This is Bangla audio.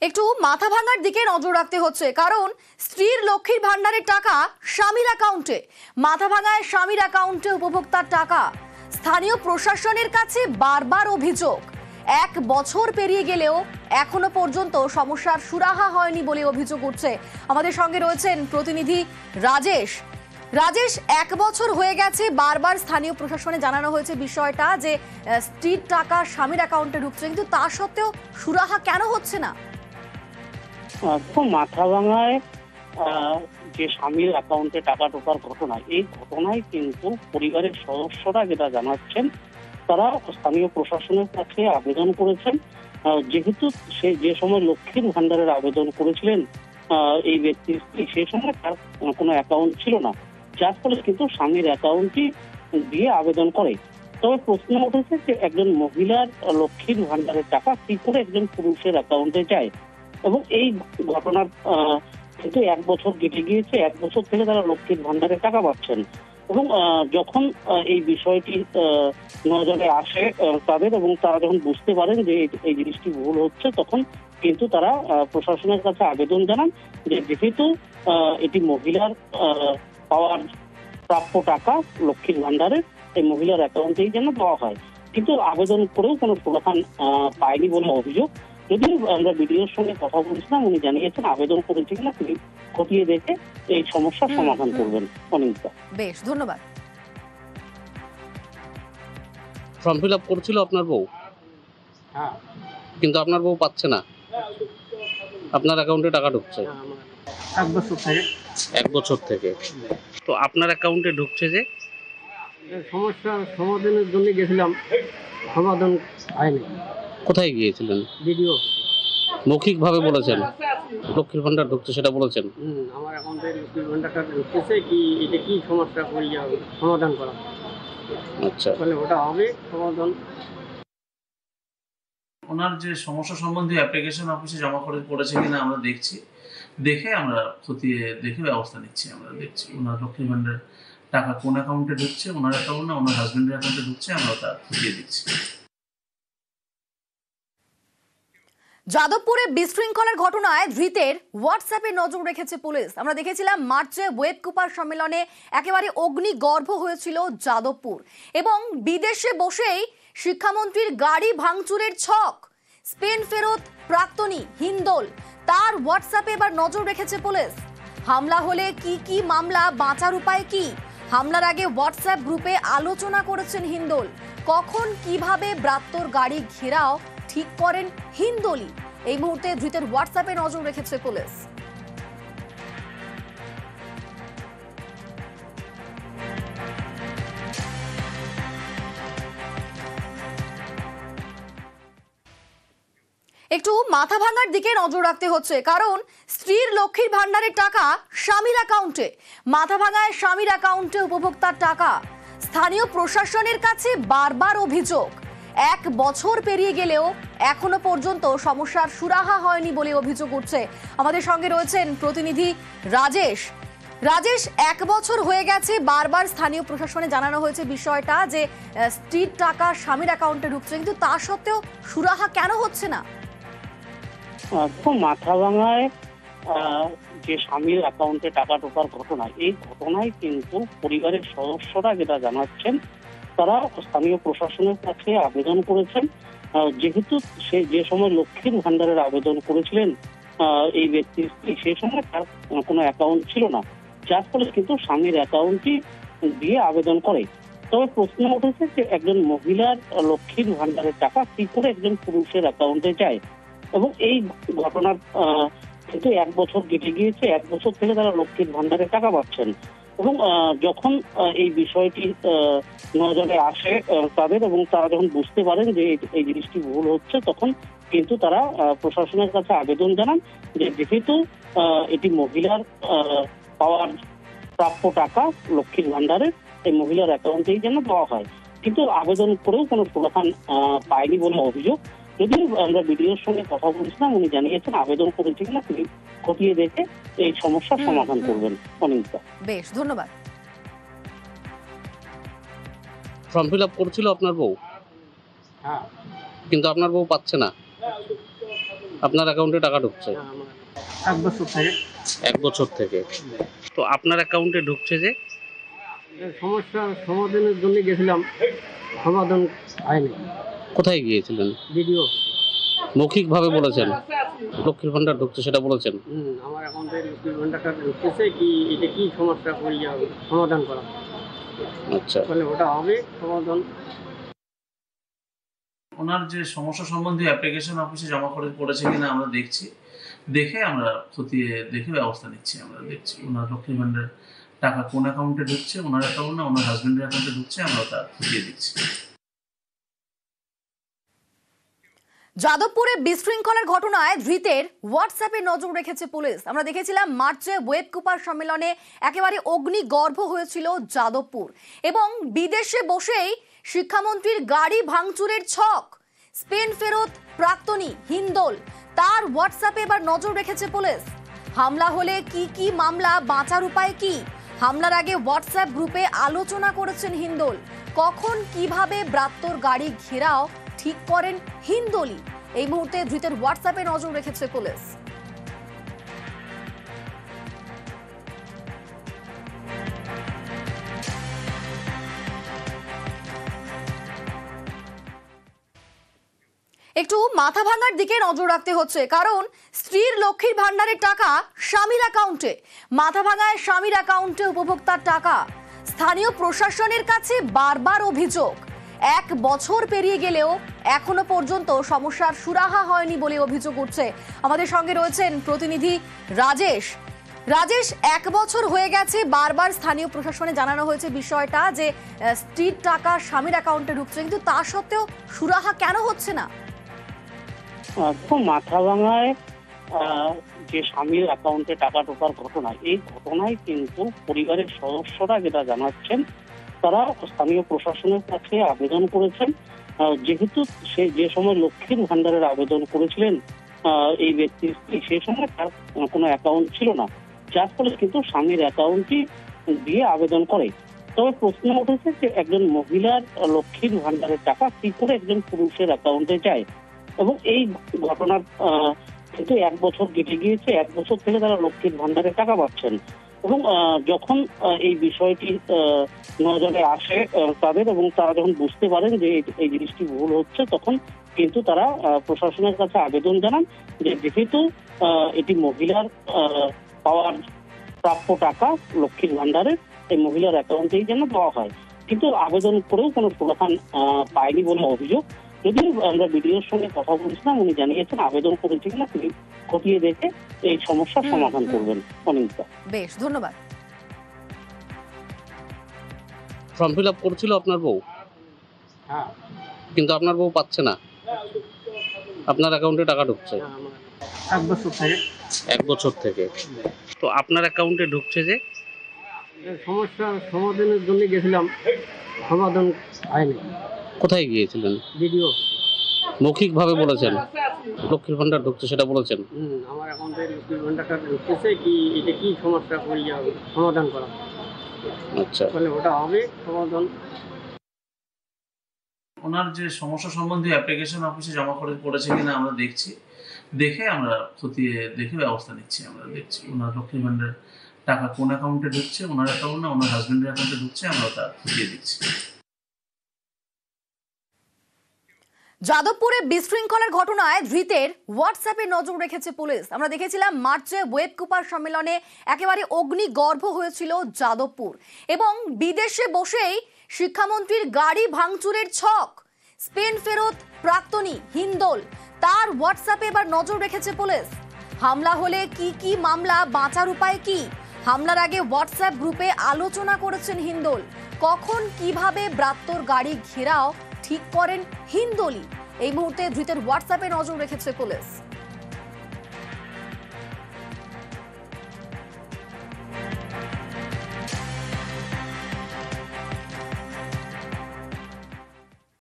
একটু মাথা ভাঙার দিকে নজর রাখতে হচ্ছে, কারণ স্ত্রীর লক্ষ্মীর ভান্ডারের টাকা স্বামীর অ্যাকাউন্টে। মাথা ভাঙায় স্বামীর অ্যাকাউন্টে উপভোক্তার টাকা। স্থানীয় প্রশাসনের কাছে বারবার অভিযোগ, 1 বছর পেরিয়ে গেলেও এখনো পর্যন্ত সমস্যার সুরাহা হয়নি বলে অভিযোগ উঠছে। আমাদের সঙ্গে রয়েছেন প্রতিনিধি রাজেশ। 1 বছর হয়ে গেছে, বারবার স্থানীয় প্রশাসনে জানানো হয়েছে বিষয়টা যে স্ত্রীর টাকা স্বামীর অ্যাকাউন্টে ঢুকছে, কিন্তু তা সত্ত্বেও সুরাহা কেন হচ্ছে না? মাথা ভাঙায় যে স্বামীর অ্যাকাউন্টে টাকা ঢোকার ঘটনা, এই ঘটনায় কিন্তু পরিবারের সদস্যরা যেটা জানাচ্ছেন, তারা স্থানীয় প্রশাসনের কাছে আবেদন করেছেন। যেহেতু সে যে সময় লক্ষ্মীর ভান্ডারের আবেদন করেছিলেন এই ব্যক্তি, সেই সময় তার কোনো অ্যাকাউন্ট ছিল না, যার ফলে কিন্তু স্বামীর অ্যাকাউন্টই দিয়ে আবেদন করে। তবে প্রশ্ন উঠেছে যে একজন মহিলার লক্ষ্মীর ভান্ডারের টাকা কি করে একজন পুরুষের অ্যাকাউন্টে যায়, এবং এই ঘটনার কিন্তু 1 বছর কেটে গিয়েছে। 1 বছর থেকে তারা লক্ষ্মীর ভান্ডারের টাকা পাচ্ছেন, এবং যখন এই বিষয়টি নজরে আসে তাদের, এবং তারা যখন বুঝতে পারেন যে এই জিনিসটি ভুল হচ্ছে, তখন কিন্তু তারা প্রশাসনের কাছে আবেদন জানান যে যেহেতু এটি মহিলার পাওয়ার প্রাপ্য টাকা লক্ষ্মীর ভান্ডারের, এই মহিলার অ্যাকাউন্টেই যেন দেওয়া হয়। কিন্তু আবেদন করেও কোনো সমাধান পায়নি বলে অভিযোগ। যদি আমরা বিডিওর সঙ্গে কথা বলেছিলাম, উনি জানিয়েছেন আবেদন করেছে কিনা তিনি খতিয়ে দেখে এই সমস্যার সমাধান করবেন। অনিতা, বেশ, ধন্যবাদ। ফর্ম ফিল আপ করছিল আপনার বউ, কিন্তু আপনার বউ পাচ্ছে না, আপনার অ্যাকাউন্টে টাকা ঢুকছে 1 বছর থেকে। 1 বছর থেকে। তো আপনার অ্যাকাউন্টে ঢুকছে যে সমস্যা সমাধানের জন্য গেছিলাম, সমাধান হয়নি। কোথায় গিয়েছিলেন? ভিডিও মৌখিকভাবে বলেছেন লক্ষ্মীর ভান্ডার ঢুকছে, সেটা বলেছেন? আমার অ্যাকাউন্টে লক্ষ্মীর ভান্ডারটা ঢুকতেছে, কি এটা কি সমস্যা করি সমাধান করা। আচ্ছা, তাহলে ওটা হবে সমাধান। ওনার যে সমস্যা সম্বন্ধে অ্যাপ্লিকেশন অফিসে জমা করে পড়েছে কিনা আমরা দেখছি, দেখে আমরা খতিয়ে দেখে ব্যবস্থা নিচ্ছি। আমরা দেখছি ওনার লক্ষ্মীর ভান্ডার টাকা কোন অ্যাকাউন্টে ঢুকছে, ওনার অ্যাকাউন্ট না ওনার হাজবেন্ডের অ্যাকাউন্টে ঢুকছে, আমরা তা খতিয়ে দিচ্ছি। যাদবপুরে বিশৃঙ্খলার ঘটনায় ধৃতের হোয়াটসঅ্যাপে নজর রেখেছে পুলিশ। আমরা দেখেছিলাম মার্চে ওয়েব কুপার সম্মেলনে একেবারে অগ্নিগর্ভ হয়েছিল যাদবপুর, এবং বিদেশে বসেই শিক্ষামন্ত্রীর গাড়ি ভাঙচুরের ছক। স্পেন ফেরত প্রাক্তনী হিন্দোল, তার হোয়াটসঅ্যাপে এবার নজর রেখেছে পুলিশ। হামলা হলে কি কি মামলা, বাঁচার উপায় কি? হামলার আগে হোয়াটসঅ্যাপ গ্রুপে আলোচনা করেছেন হিন্দোল। কখন কিভাবে ব্রাত্যর গাড়ি ঘেরাও ঠিক করেন হিন্দোলই। এই মুহূর্তে ধৃতের হোয়াটসঅ্যাপে নজর রেখেছে পুলিশ। একটু মাথা ভাঙার দিকে নজর রাখতে হচ্ছে, কারণ স্ত্রীর লক্ষ্মীর ভান্ডারের টাকা স্বামীর অ্যাকাউন্টে। মাথা ভাঙায় স্বামীর অ্যাকাউন্টে উপভোক্তার টাকা। স্থানীয় প্রশাসনের কাছে বারবার অভিযোগ, 1 বছর পেরিয়ে গেলেও এখনো পর্যন্ত সমস্যার সুরাহা হয়নি বলে অভিযোগ উঠছে। আমাদের সঙ্গে রয়েছেন প্রতিনিধি রাজেশ। 1 বছর হয়ে গেছে, বারবার স্থানীয় প্রশাসনে জানানো হয়েছে বিষয়টা যে স্ত্রীর টাকা স্বামীর অ্যাকাউন্টে ঢুকছে, কিন্তু তা সত্ত্বেও সুরাহা কেন হচ্ছে না? মাথা ভাঙায় যে স্বামীর অ্যাকাউন্টে টাকা ঢোকার ঘটনা, এই ঘটনায় কিন্তু পরিবারের সদস্যরা যেটা জানাচ্ছেন, তারা স্থানীয় প্রশাসনের কাছে আবেদন করেছেন। যেহেতু সে যে সময় লক্ষ্মীর ভান্ডারের আবেদন করেছিলেন এই ব্যক্তি, সেই সময় তার কোনো অ্যাকাউন্ট ছিল না, যার ফলে কিন্তু স্বামীর অ্যাকাউন্টই দিয়ে আবেদন করে। তবে প্রশ্ন উঠেছে যে একজন মহিলার লক্ষ্মীর ভান্ডারের টাকা কি করে একজন পুরুষের অ্যাকাউন্টে যায়, এবং এই ঘটনার কিন্তু 1 বছর কেটে গিয়েছে। 1 বছর থেকে তারা লক্ষ্মীর ভান্ডারের টাকা পাচ্ছেন, এবং যখন এই বিষয়টি নজরে আসে তাদের, এবং তারা যখন বুঝতে পারেন যে এই জিনিসটি ভুল হচ্ছে, তখন কিন্তু তারা প্রশাসনের কাছে আবেদন জানান যে যেহেতু এটি মহিলার পাওয়ার প্রাপ্য টাকা লক্ষ্মীর ভান্ডারের, এই মহিলার অ্যাকাউন্টেই যেন দেওয়া হয়। কিন্তু আবেদন করেও কোনো সমাধান পায়নি বলে অভিযোগ। যদি আমরা বিডিওর সঙ্গে কথা বলেছিলাম, উনি জানিয়েছেন আবেদন করেছে কিনা তিনি খতিয়ে দেখে এই সমস্যার সমাধান করবেন। অনিতা, বেশ, ধন্যবাদ। ফর্ম ফিল আপ করছিল আপনার বউ, কিন্তু আপনার বউ পাচ্ছে না, আপনার অ্যাকাউন্টে টাকা ঢুকছে হ্যাঁ, আমার 1 বছর থেকে 1 বছর থেকে। তো আপনার অ্যাকাউন্টে ঢুকছে যে এই সমস্যার সমাধানের জন্য গেছিলাম, সমাধান হয়নি। কোথায় গিয়েছিলেন? ভিডিও মৌখিকভাবে বলেছেন লক্ষ্মীর ভান্ডার ঢুকছে সেটা বলেছেন। আমার অ্যাকাউন্টে লক্ষ্মীর ভান্ডারটা ঢুকতেছে, কি এটা কি সমস্যা করিয়া সমাধান করা, আচ্ছা, তাহলে ওটা হবে সমাধান। ওনার যে সমস্যা সম্বন্ধে অ্যাপ্লিকেশন অফিসে জমা করে পড়েছে কিনা আমরা দেখছি, দেখে আমরা খতিয়ে দেখে ব্যবস্থা নিচ্ছি। আমরা দেখছি ওনার লক্ষ্মীর ভান্ডার টাকা কোন অ্যাকাউন্টে ঢুকছে, ওনার অ্যাকাউন্ট না ওনার হাজবেন্ডের অ্যাকাউন্টে ঢুকছে, আমরা তা খতিয়ে দিচ্ছি। যাদবপুরে বিশৃঙ্খলার ঘটনায় ধৃতের হোয়াটসঅ্যাপে নজর রেখেছে পুলিশ। আমরা দেখেছিলাম মার্চে ওয়েব কুপার সম্মেলনে একেবারে অগ্নিগর্ভ হয়েছিল যাদবপুর, এবং বিদেশে বসেই শিক্ষামন্ত্রীর গাড়ি ভাঙচুরের ছক। স্পেন ফেরত প্রাক্তনী হিন্দোল, তার হোয়াটসঅ্যাপে এবার নজর রেখেছে পুলিশ। হামলা হলে কি কি মামলা, বাঁচার উপায় কি? হামলার আগে হোয়াটসঅ্যাপ গ্রুপে আলোচনা করেছেন হিন্দোল। কখন কিভাবে ব্রাত্যর গাড়ি ঘেরাও ঠিক করেন হিন্দোলি? এই মুহূর্তে ধৃতের হোয়াটসঅ্যাপে নজর রেখেছে পুলিশ। একটু মাথা ভাঙার দিকে নজর রাখতে হচ্ছে, কারণ স্ত্রীর লক্ষ্মীর ভান্ডারের টাকা স্বামীর অ্যাকাউন্টে। মাথা ভাঙায় স্বামীর অ্যাকাউন্টে উপভোক্তার টাকা। স্থানীয় প্রশাসনের কাছে বারবার অভিযোগ, 1 বছর পেরিয়ে গেলেও এখনো পর্যন্ত সমস্যার সুরাহা হয়নি বলে অভিযোগ উঠছে। আমাদের সঙ্গে রয়েছেন প্রতিনিধি রাজেশ। 1 বছর হয়ে গেছে, বারবার স্থানীয় প্রশাসনে জানানো হয়েছে বিষয়টা যে স্ত্রীর টাকা স্বামীর অ্যাকাউন্টে ঢুকছে, কিন্তু তা সত্ত্বেও সুরাহা কেন হচ্ছে না? মাথাভাঙায় যে স্বামীর অ্যাকাউন্টে টাকা ঢোকার ঘটনা, এই ঘটনায় কিন্তু পরিবারের সদস্যরা যেটা জানাচ্ছেন, তারা স্থানীয় প্রশাসনের কাছে আবেদন করেছেন। যেহেতু সে যে সময় লক্ষ্মীর ভান্ডারের আবেদন করেছিলেন এই ব্যক্তির স্ত্রী, সেই সময় তার কোনো অ্যাকাউন্ট ছিল না, যার ফলে কিন্তু স্বামীর অ্যাকাউন্টটি দিয়ে আবেদন করে। তবে প্রশ্ন উঠেছে যে একজন মহিলার লক্ষ্মীর ভান্ডারের টাকা কি করে একজন পুরুষের অ্যাকাউন্টে যায়, এবং এই ঘটনার কিন্তু 1 বছর কেটে গিয়েছে। 1 বছর থেকে তারা লক্ষ্মীর ভান্ডারে টাকা পাচ্ছেন, এবং যখন এই বিষয়টি নজরে আসে তাদের, এবং তারা যখন বুঝতে পারেন যে এই জিনিসটি ভুল হচ্ছে, তখন কিন্তু তারা প্রশাসনের কাছে আবেদন জানান যে যেহেতু এটি মহিলার পাওয়ার প্রাপ্য টাকা লক্ষ্মীর ভান্ডারে, এই মহিলার অ্যাকাউন্টেই যেন দেওয়া হয়। কিন্তু আবেদন করেও কোনো সমাধান পায়নি বলে অভিযোগ। যদি আমরা বিডিওর সঙ্গে কথা বলেছিলাম, উনি জানিয়েছেন আবেদন করেছে কিনা তিনি খতিয়ে দেখে এই সমস্যার সমাধান করবেন। অনিন্দিতা, বেশ, ধন্যবাদ। ফর্ম ফিল আপ করছিল আপনার বউ, হ্যাঁ, কিন্তু আপনার বউ পাচ্ছে না, আপনার অ্যাকাউন্টে টাকা ঢুকছে আমার 1 বছর থেকে 1 বছর থেকে। তো আপনার অ্যাকাউন্টে ঢুকছে যে এই সমস্যার সমাধানের জন্য গেছিলাম, সমাধান হয়নি। কোথায় গিয়েছিলেন? ভিডিও মৌখিকভাবে বলেছেন লক্ষ্মীর ভান্ডার ঢুকছে সেটা বলেছেন। আমার অ্যাকাউন্টে লক্ষ্মীর ভান্ডারটা ঢুকতেছে, কি এটা কি সমস্যা করিয়া সমাধান করা, আচ্ছা, তাহলে ওটা হবে সমাধান। ওনার যে সমস্যা সম্বন্ধে অ্যাপ্লিকেশন অফিসে জমা করে পড়েছে কিনা আমরা দেখছি, দেখে আমরা খতিয়ে দেখে ব্যবস্থা নিচ্ছি। আমরা দেখছি ওনার লক্ষ্মীর ভান্ডার টাকা কোন অ্যাকাউন্টে ঢুকছে, ওনার অ্যাকাউন্ট না ওনার হাজবেন্ডের অ্যাকাউন্টে ঢুকছে, আমরা তা খতিয়ে দিচ্ছি। যাদবপুরে বিশৃঙ্খলার ঘটনায় ধৃতের হোয়াটসঅ্যাপে নজর রেখেছে পুলিশ। আমরা দেখেছিলাম মার্চে ওয়েব কুপার সম্মেলনে একেবারে অগ্নিগর্ভ হয়েছিল যাদবপুর, এবং বিদেশে বসেই শিক্ষামন্ত্রীর গাড়ি ভাঙচুরের ছক। স্পেন ফেরত প্রাক্তনী হিন্দোল, তার হোয়াটসঅ্যাপে এবার নজর রেখেছে পুলিশ। হামলা হলে কি কি মামলা, বাঁচার উপায় কি? হামলার আগে হোয়াটসঅ্যাপ গ্রুপে আলোচনা করেছেন হিন্দোল। কখন কিভাবে ব্রাত্যর গাড়ি ঘেরাও ঠিক করেন হিন্দোলি? এই মুহূর্তে ধৃতের হোয়াটসঅ্যাপে নজর রেখেছে পুলিশ।